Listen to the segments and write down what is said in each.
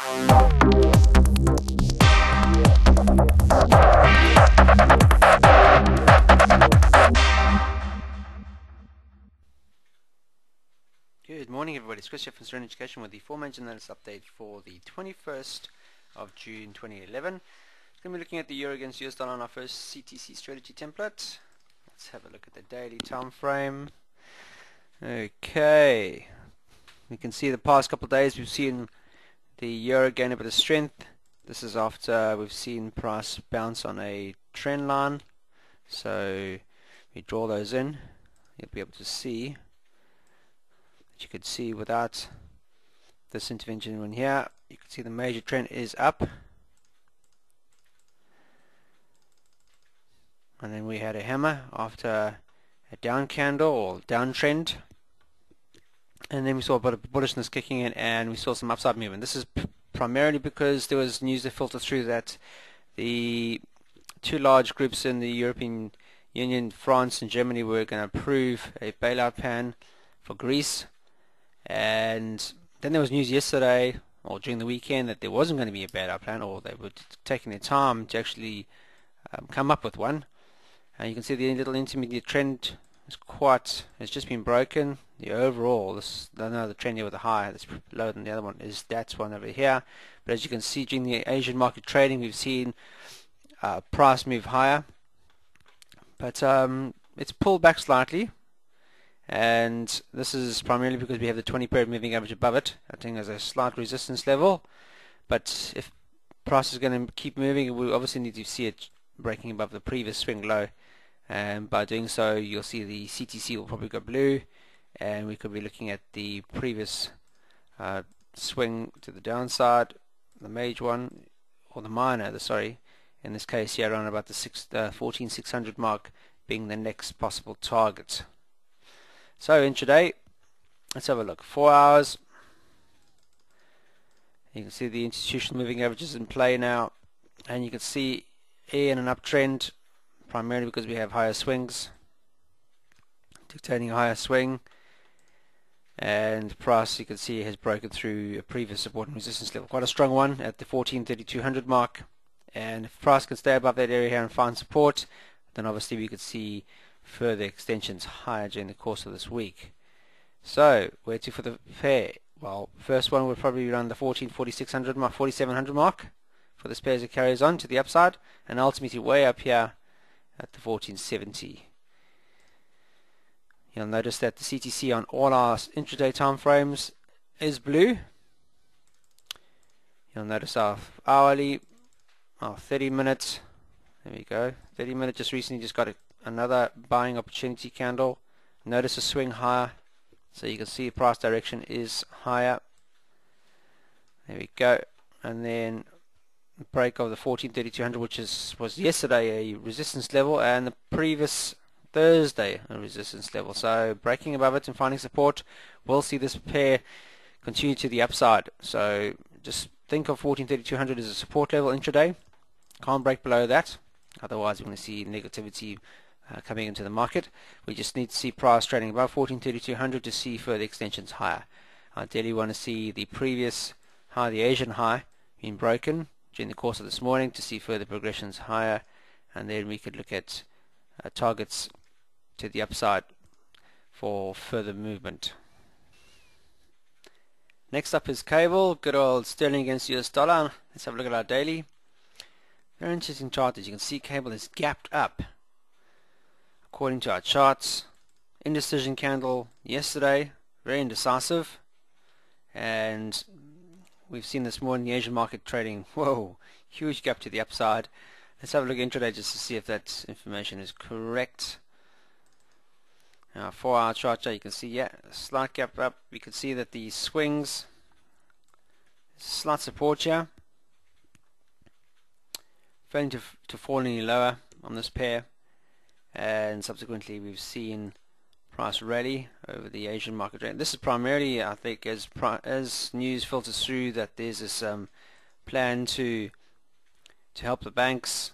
Good morning everybody, it's Chris here from Serene Education with the aforementioned latest update for the 21st of June 2011. We're going to be looking at the Euro against US dollar on our first CTC strategy template. Let's have a look at the daily time frame. Okay, we can see the past couple of days we've seen the Euro gain a bit of strength. This is after we've seen price bounce on a trend line. So we draw those in, you'll be able to see. You could see without this intervention in here, you can see the major trend is up, and then we had a hammer after a down candle or downtrend, and then we saw a bit of bullishness kicking in and we saw some upside movement. This is primarily because there was news that filtered through that the two large groups in the European Union, France and Germany, were going to approve a bailout plan for Greece. And then there was news yesterday or during the weekend that there wasn't going to be a bailout plan, or they were taking their time to actually come up with one. And you can see the little intermediate trend has just been broken. The overall, the trend here with the high that's lower than the other one is that one over here. But as you can see, during the Asian market trading, we've seen price move higher, but it's pulled back slightly. And this is primarily because we have the 20-period moving average above it, acting as a slight resistance level. But if price is going to keep moving, we obviously need to see it breaking above the previous swing low, and by doing so you'll see the CTC will probably go blue, and we could be looking at the previous swing to the downside, the major one, or the minor, in this case here around about the 14,600 mark being the next possible target. So intraday, let's have a look. 4 hours. You can see the institutional moving averages in play now, and you can see in an uptrend, primarily because we have higher swings, dictating a higher swing, and price, you can see, has broken through a previous support and resistance level, quite a strong one at the 14,3200 mark. And if price can stay above that area here and find support, then obviously we could see further extensions higher during the course of this week. So where to for the pair? Well, first one will probably be around the 14,4600 mark, 4700 mark for this pair as it carries on to the upside, and ultimately way up here at the 1470. You'll notice that the CTC on all our intraday time frames is blue. You'll notice our hourly, our 30 minutes, there we go, 30 minute just recently just got another buying opportunity candle. Notice a swing higher, so you can see the price direction is higher. There we go. And then the break of the 14,3200, which was yesterday a resistance level, and the previous Thursday a resistance level. So breaking above it and finding support, we'll see this pair continue to the upside. So just think of 14,3200 as a support level intraday. Can't break below that, otherwise we're going to see negativity coming into the market. We just need to see price trading above 14,3200 to see further extensions higher. Ideally we want to see the previous high, the Asian high, being broken during the course of this morning to see further progressions higher, and then we could look at targets to the upside for further movement. Next up is cable, good old sterling against US dollar. Let's have a look at our daily. Very interesting chart. As you can see, cable is gapped up according to our charts. Indecision candle yesterday, very indecisive, and we've seen this morning the Asian market trading, whoa, huge gap to the upside. Let's have a look at intraday just to see if that information is correct. Now 4 hour chart, you can see, yeah, a slight gap up. We can see that the swings, slight support here, failing to fall any lower on this pair, and subsequently we've seen price rally over the Asian market rate. This is primarily, I think, as news filters through that there's this plan to help the banks,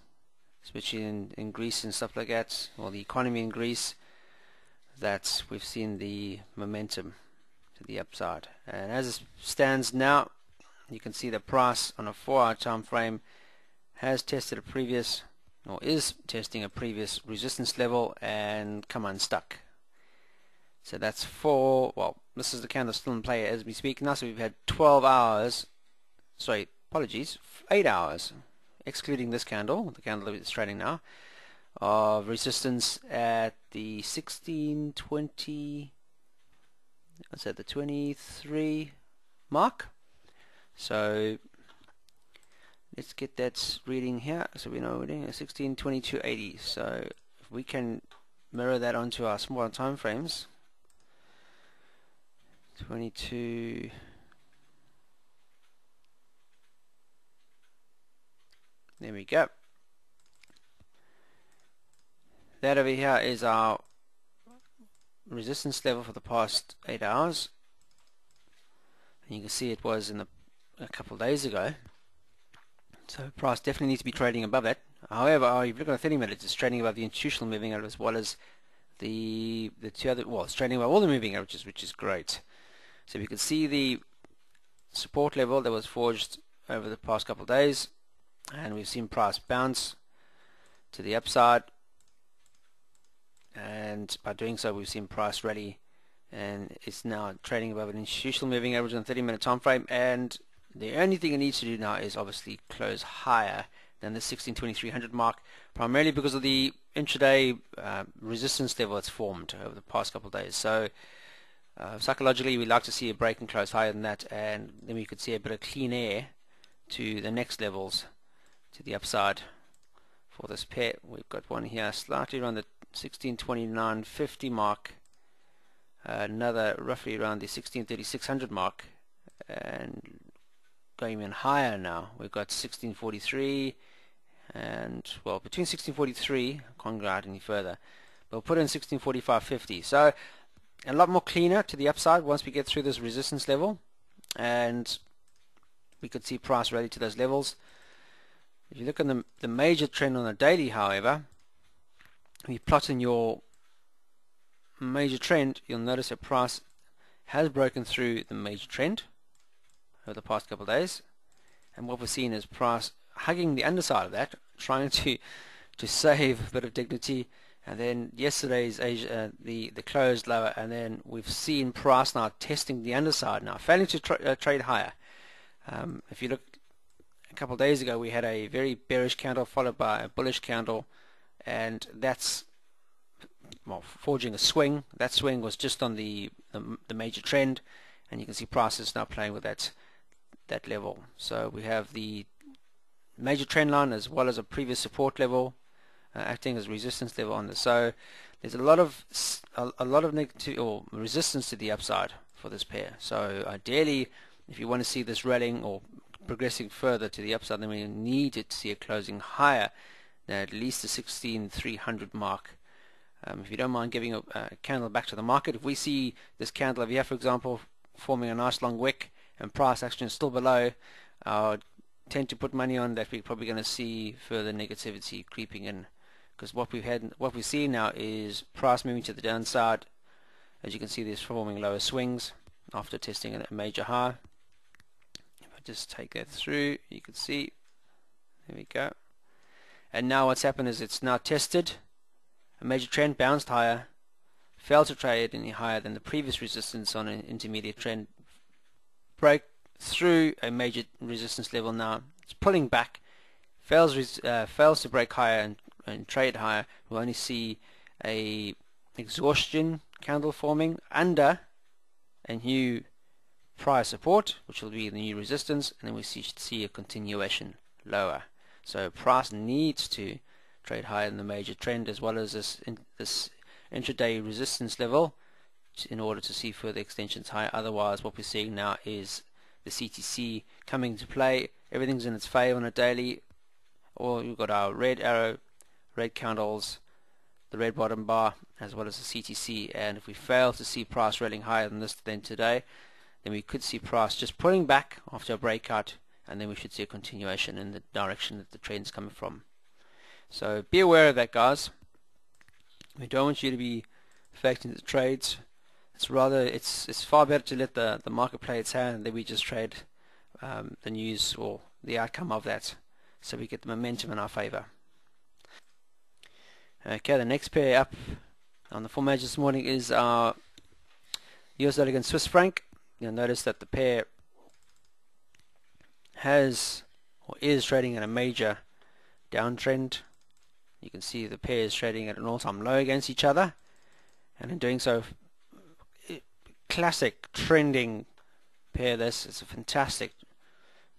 especially in Greece and stuff like that, or the economy in Greece, that we've seen the momentum to the upside. And as it stands now, you can see the price on a 4-hour time frame has tested a previous, or is testing a previous resistance level and come unstuck. So that's this is the candle still in play as we speak now. So we've had 12 hours, sorry, apologies, 8 hours, excluding this candle, the candle that's trading now, of resistance at the 1620, what's that, the 23 mark. So let's get that reading here. So we know we're reading a 1622.80. So if we can mirror that onto our smaller time frames, 22, there we go. That over here is our resistance level for the past 8 hours, and you can see it was in a couple of days ago. So price definitely needs to be trading above it. However, if you look at 30 minutes, it's trading above the institutional moving average as well as the two other. Well, it's trading above all the moving averages, which is great. So we can see the support level that was forged over the past couple of days, and we've seen price bounce to the upside, and by doing so we've seen price rally, and it's now trading above an institutional moving average on 30-minute time frame. And the only thing it needs to do now is obviously close higher than the 162300 mark, primarily because of the intraday resistance level that's formed over the past couple of days. So psychologically, we like to see a break and close higher than that, and then we could see a bit of clean air to the next levels, to the upside for this pair. We've got one here slightly around the 1629.50 mark, another roughly around the 163600 mark, and going even higher now. We've got 1643, and well, between 1643, I can't go out any further, but we'll put in 1645.50. So a lot more cleaner to the upside once we get through this resistance level, and we could see price rally to those levels. If you look at the major trend on the daily, however, if you plot in your major trend, you'll notice that price has broken through the major trend over the past couple of days, and what we're seeing is price hugging the underside of that, trying to save a bit of dignity. And then yesterday's the closed lower, and then we've seen price now testing the underside now, failing to trade higher. If you look a couple of days ago, we had a very bearish candle followed by a bullish candle, and that's forging a swing. That swing was just on the major trend, and you can see prices now playing with that level. So we have the major trend line as well as a previous support level acting as resistance level on this. So there's a lot of negative or resistance to the upside for this pair. So ideally, if you want to see this rallying or progressing further to the upside, then we need to see it closing higher than at least the 16,300 mark. If you don't mind giving a candle back to the market, if we see this candle over here, for example, forming a nice long wick and price action is still below, I would tend to put money on that we're probably going to see further negativity creeping in, because what we've seen now is price moving to the downside. As you can see, there's forming lower swings after testing a major high. If I just take that through, you can see, there we go. And now what's happened is it's now tested a major trend, bounced higher, failed to trade any higher than the previous resistance on an intermediate trend, break through a major resistance level. Now it's pulling back, fails to break higher and trade higher. We'll only see a exhaustion candle forming under a new prior support, which will be the new resistance, and then we see a continuation lower. So price needs to trade higher than the major trend as well as this intraday resistance level in order to see further extensions higher. Otherwise, what we're seeing now is the CTC coming into play. Everything's in its favor on a daily. Or we've got our red arrow, red candles, the red bottom bar, as well as the CTC. And if we fail to see price rallying higher than this than today, then we could see price just pulling back after a breakout, and then we should see a continuation in the direction that the trend's coming from. So be aware of that, guys. We don't want you to be affecting the trades. It's far better to let the market play its hand than we just trade the news or the outcome of that, so we get the momentum in our favor. Okay, the next pair up on the 4 majors this morning is our US dollar against Swiss franc. You'll notice that the pair has or is trading in a major downtrend. You can see the pair is trading at an all-time low against each other, and in doing so, classic trending pair. This is a fantastic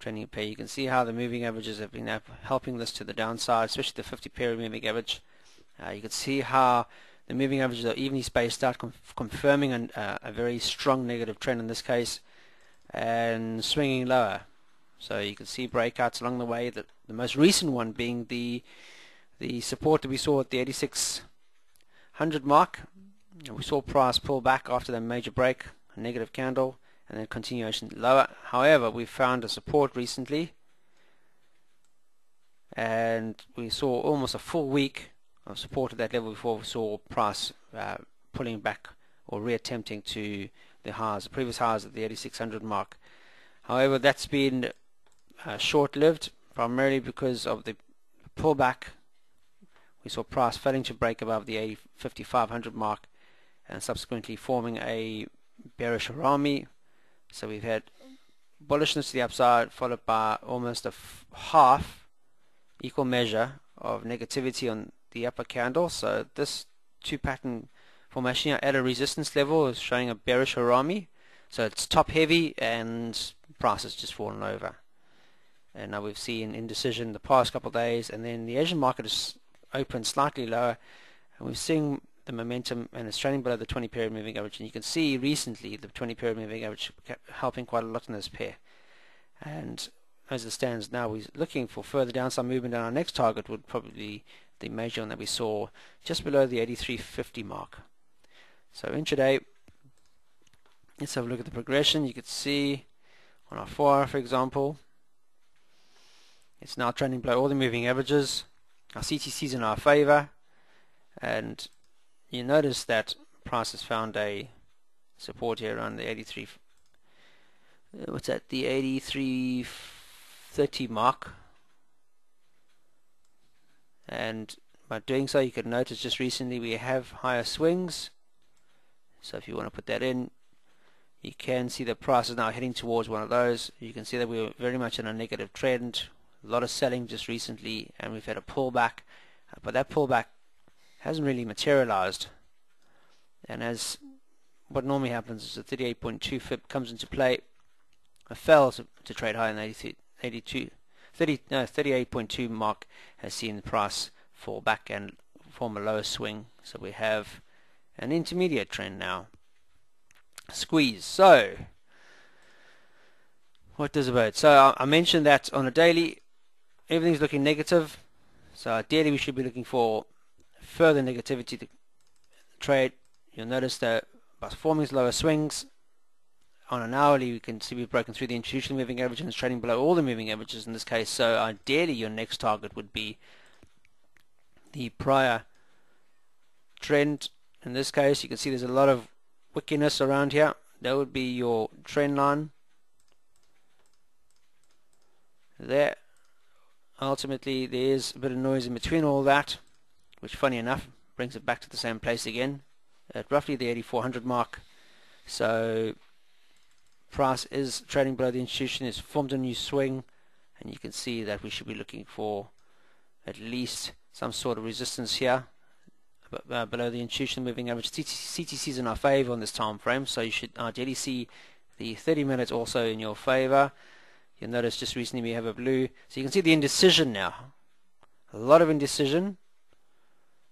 trending pair. You can see how the moving averages have been helping this to the downside, especially the 50 period moving average. You can see how the moving averages are evenly spaced out, confirming a very strong negative trend in this case, and swinging lower. So you can see breakouts along the way, the most recent one being the support that we saw at the 8600 mark. We saw price pull back after that major break, a negative candle, and then continuation lower. However, we found a support recently, and we saw almost a full week of support at that level before we saw price pulling back or reattempting to the highs, the previous highs at the 8600 mark. However, that's been short-lived, primarily because of the pullback. We saw price failing to break above the 5500 mark and subsequently forming a bearish harami. So we've had bullishness to the upside, followed by almost a half equal measure of negativity on the upper candle. So this two pattern formation here at a resistance level is showing a bearish harami. So it's top heavy and price has just fallen over. And now we've seen indecision the past couple of days, and then the Asian market is opened slightly lower, and we're seeing the momentum, and it's trading below the 20 period moving average. And you can see recently the 20 period moving average helping quite a lot in this pair. And as it stands now, we're looking for further downside movement, and our next target would probably be the major one that we saw just below the 8350 mark. So intraday, let's have a look at the progression. You could see on our 4 hour, for example, it's now trending below all the moving averages. Our CTC is in our favor, and you notice that price has found a support here around the 83. What's that? The 8330 mark. And by doing so, you could notice just recently we have higher swings. So if you want to put that in, you can see the price is now heading towards one of those. You can see that we're very much in a negative trend. A lot of selling just recently, and we've had a pullback, but that pullback hasn't really materialized. And as what normally happens is the 38.2 fib comes into play. It fell to trade higher than 38.2 mark has seen the price fall back and form a lower swing. So we have an intermediate trend now. Squeeze. So what does about? So I mentioned that on a daily, everything's looking negative. So ideally, we should be looking for further negativity to trade. You'll notice that by forming lower swings on an hourly, we can see we've broken through the institutional moving average and it's trading below all the moving averages in this case. So ideally, your next target would be the prior trend. In this case, you can see there's a lot of wickiness around here. That would be your trend line there. Ultimately, there is a bit of noise in between all that, which funny enough brings it back to the same place again at roughly the 8400 mark. So price is trading below the institution. It's formed a new swing, and you can see that we should be looking for at least some sort of resistance here below the institution moving average. CTC is in our favor on this time frame, so you should ideally see the 30 minutes also in your favor. You'll notice just recently we have a blue, so you can see the indecision now. A lot of indecision.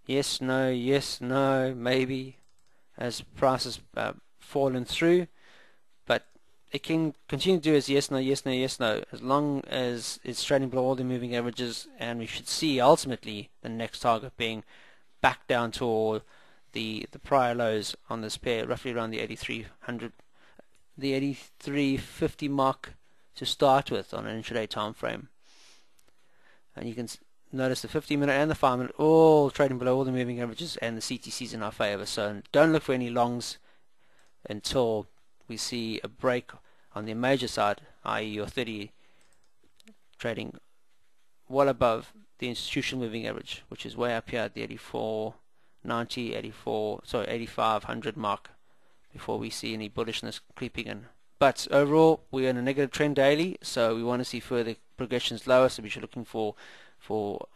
Yes, no, maybe, as prices fallen through, but it can continue to do as yes, no, as long as it's trading below all the moving averages, and we should see ultimately the next target being back down toward the prior lows on this pair, roughly around the 8300, the 8350 mark to start with on an intraday time frame. And you can notice the 50-minute and the 5-minute all trading below all the moving averages, and the CTC's in our favor. So don't look for any longs until we see a break on the major side i.e. your 30 trading well above the institutional moving average, which is way up here at the 84.90, 8500 mark before we see any bullishness creeping in. But overall, we're in a negative trend daily, so we want to see further progressions lower, so we should be looking for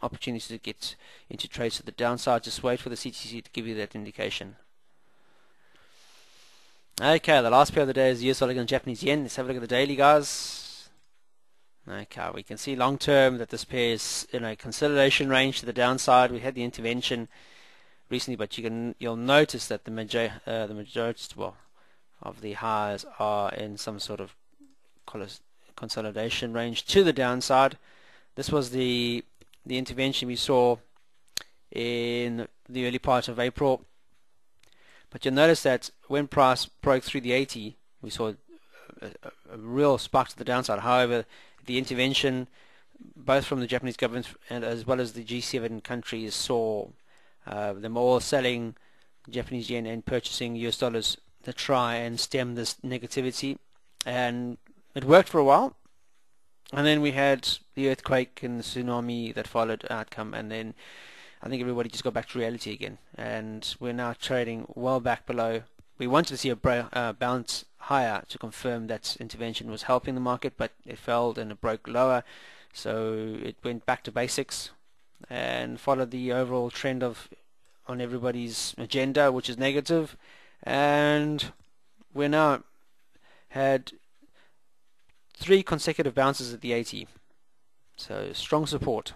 opportunities to get into trades to the downside. Just wait for the CTC to give you that indication. Okay, the last pair of the day is US dollar and Japanese yen. Let's have a look at the daily, guys. Okay, we can see long term that this pair is in a consolidation range to the downside. We had the intervention recently, but you'll notice that the majority of the highs are in some sort of consolidation range to the downside. This was the intervention we saw in the early part of April. But you'll notice that when price broke through the 80, we saw a real spark to the downside. However, the intervention, both from the Japanese government and as well as the G7 countries, saw them all selling Japanese yen and purchasing US dollars to try and stem this negativity. And it worked for a while. And then we had the earthquake and the tsunami that followed outcome, and then I think everybody just got back to reality again, and we're now trading well back below. We wanted to see a bounce higher to confirm that intervention was helping the market, but it failed and it broke lower, so it went back to basics and followed the overall trend on everybody's agenda, which is negative. And we're now had 3 consecutive bounces at the 80, so strong support.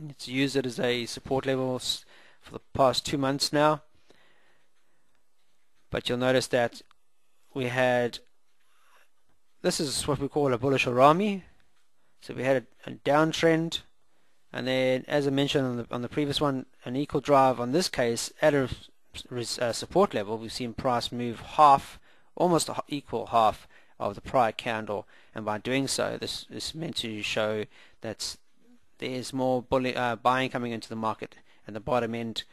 It's used it as a support level for the past 2 months now, but you'll notice that we had, this is what we call a bullish orami. So we had a downtrend, and then, as I mentioned on the previous one, an equal drive. On this case, at a support level, we've seen price move half, almost equal half of the prior candle, and by doing so, this is meant to show that there's more buying coming into the market and the bottom end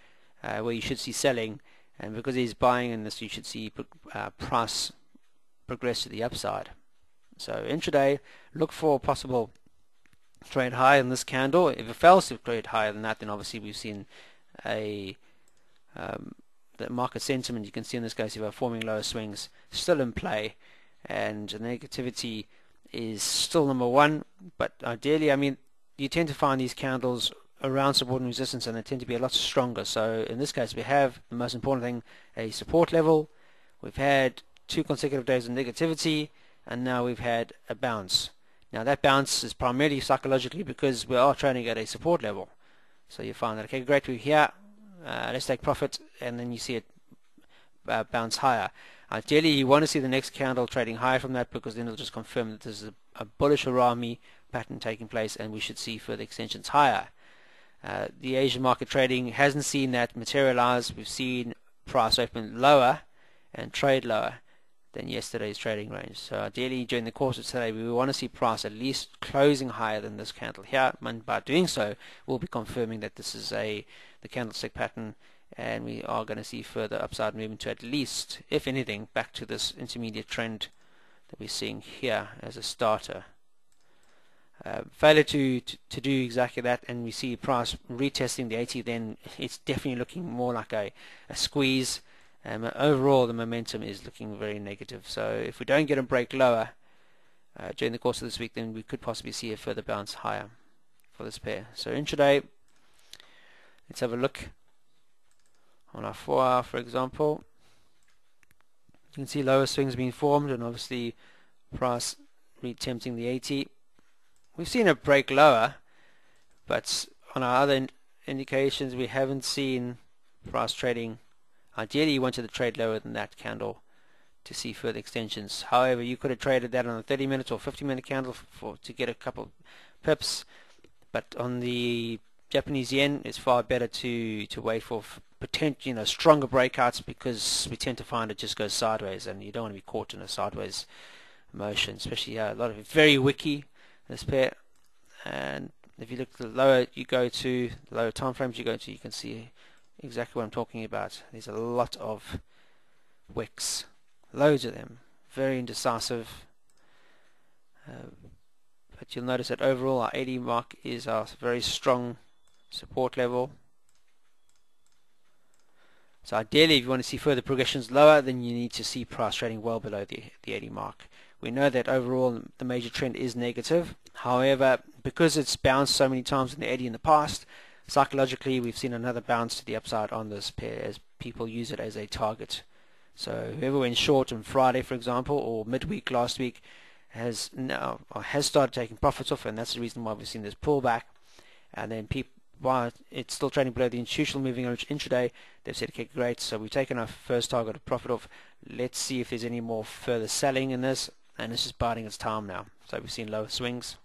where you should see selling, and because there's buying in this, you should see price progress to the upside. So intraday, look for a possible trade high in this candle. If it fails to trade higher than that, then obviously we've seen the market sentiment, you can see in this case, if we're forming lower swings, still in play, and the negativity is still number one. But ideally, I mean, you tend to find these candles around support and resistance, and they tend to be a lot stronger. So in this case, we have the most important thing, a support level. We've had 2 consecutive days of negativity, and now we've had a bounce. Now that bounce is primarily psychologically because we are trading at a support level. So you find that, okay, great, we're here, let's take profit, and then you see it bounce higher. Ideally, you want to see the next candle trading higher from that, because then it'll just confirm that there's a bullish orami pattern taking place, and we should see further extensions higher. The Asian market trading hasn't seen that materialize. We've seen price open lower and trade lower than yesterday's trading range. So ideally, during the course of today, we want to see price at least closing higher than this candle here, and by doing so, we'll be confirming that this is the candlestick pattern, and we are going to see further upside movement to at least, if anything, back to this intermediate trend that we're seeing here as a starter. Failure to do exactly that, and we see price retesting the 80, then it's definitely looking more like a squeeze. Overall, the momentum is looking very negative. So if we don't get a break lower during the course of this week, then we could possibly see a further bounce higher for this pair. So intraday, let's have a look on our 4-hour, for example. You can see lower swings being formed, and obviously price retempting the 80. We've seen a break lower, but on our other indications, we haven't seen price trading. Ideally, you wanted to trade lower than that candle to see further extensions. However, you could have traded that on a 30-minute or 50-minute candle to get a couple pips, but on the Japanese yen, it's far better to wait for potential, stronger breakouts, because we tend to find it just goes sideways, and you don't want to be caught in a sideways motion, especially a lot of it very wicky, this pair. And if you look the lower you go to, the lower time frames you go to, you can see exactly what I'm talking about. There's a lot of wicks, loads of them, very indecisive, But you'll notice that overall our 80 mark is our very strong support level. So ideally, if you want to see further progressions lower, then you need to see price trading well below the 80 mark. We know that overall the major trend is negative. However, because it's bounced so many times in the 80 in the past, psychologically we've seen another bounce to the upside on this pair as people use it as a target. So whoever went short on Friday, for example, or midweek last week, has started taking profits off, and that's the reason why we've seen this pullback. And then while it's still trading below the institutional moving average intraday, they've said, okay, great, so we've taken our first target of profit off. Let's see if there's any more further selling in this, and it's just biding its time now. So we've seen lower swings,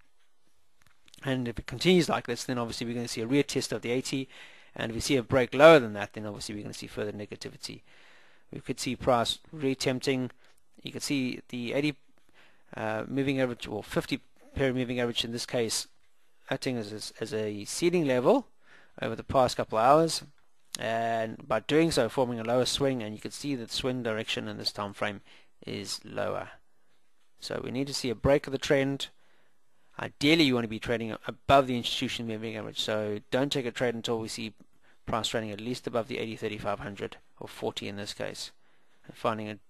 and if it continues like this, then obviously we're going to see a retest of the 80, and if we see a break lower than that, then obviously we're going to see further negativity. We could see price retempting. You could see the 80 moving average, or 50 period moving average in this case, acting as a ceiling level over the past couple of hours, and by doing so forming a lower swing, and you can see that the swing direction in this time frame is lower. So we need to see a break of the trend. Ideally you want to be trading above the institutional moving average, so don't take a trade until we see price trading at least above the 80-3500 or 40 in this case, and finding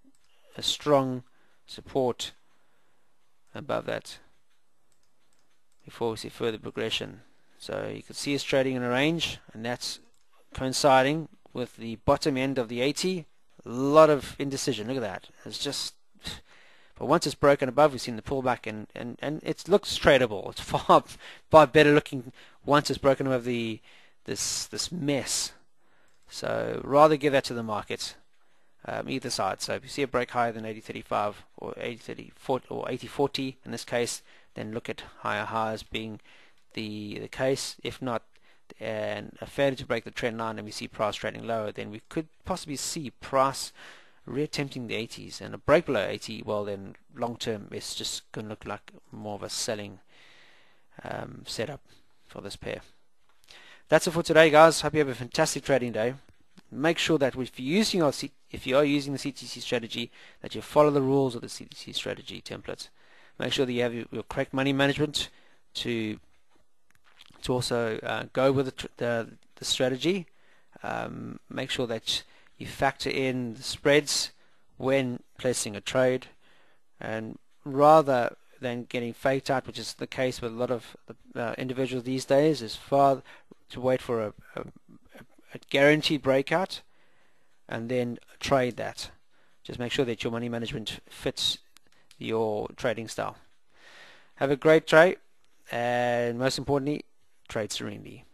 a strong support above that before we see further progression. So you can see us trading in a range, and that's coinciding with the bottom end of the 80. A lot of indecision. Look at that. It's just, but once it's broken above, we've seen the pullback, and it looks tradable. It's far better looking once it's broken above this mess. So rather give that to the market, either side. So if you see a break higher than 80.35 or 80.30 or 80.40 in this case, then look at higher highs being the case. If not, and a failure to break the trend line and we see price trading lower, then we could possibly see price reattempting the 80s, and a break below 80, well then long term it's just going to look like more of a selling setup for this pair. That's it for today, guys. Hope you have a fantastic trading day. Make sure that if you are using the CTC strategy, that you follow the rules of the CTC strategy template. Make sure that you have your correct money management to also go with the strategy. Make sure that you factor in the spreads when placing a trade, and rather than getting faked out, which is the case with a lot of individuals these days, is far to wait for a guaranteed breakout and then trade that. Just make sure that your money management fits your trading style. Have a great trade, and most importantly, trade serenely.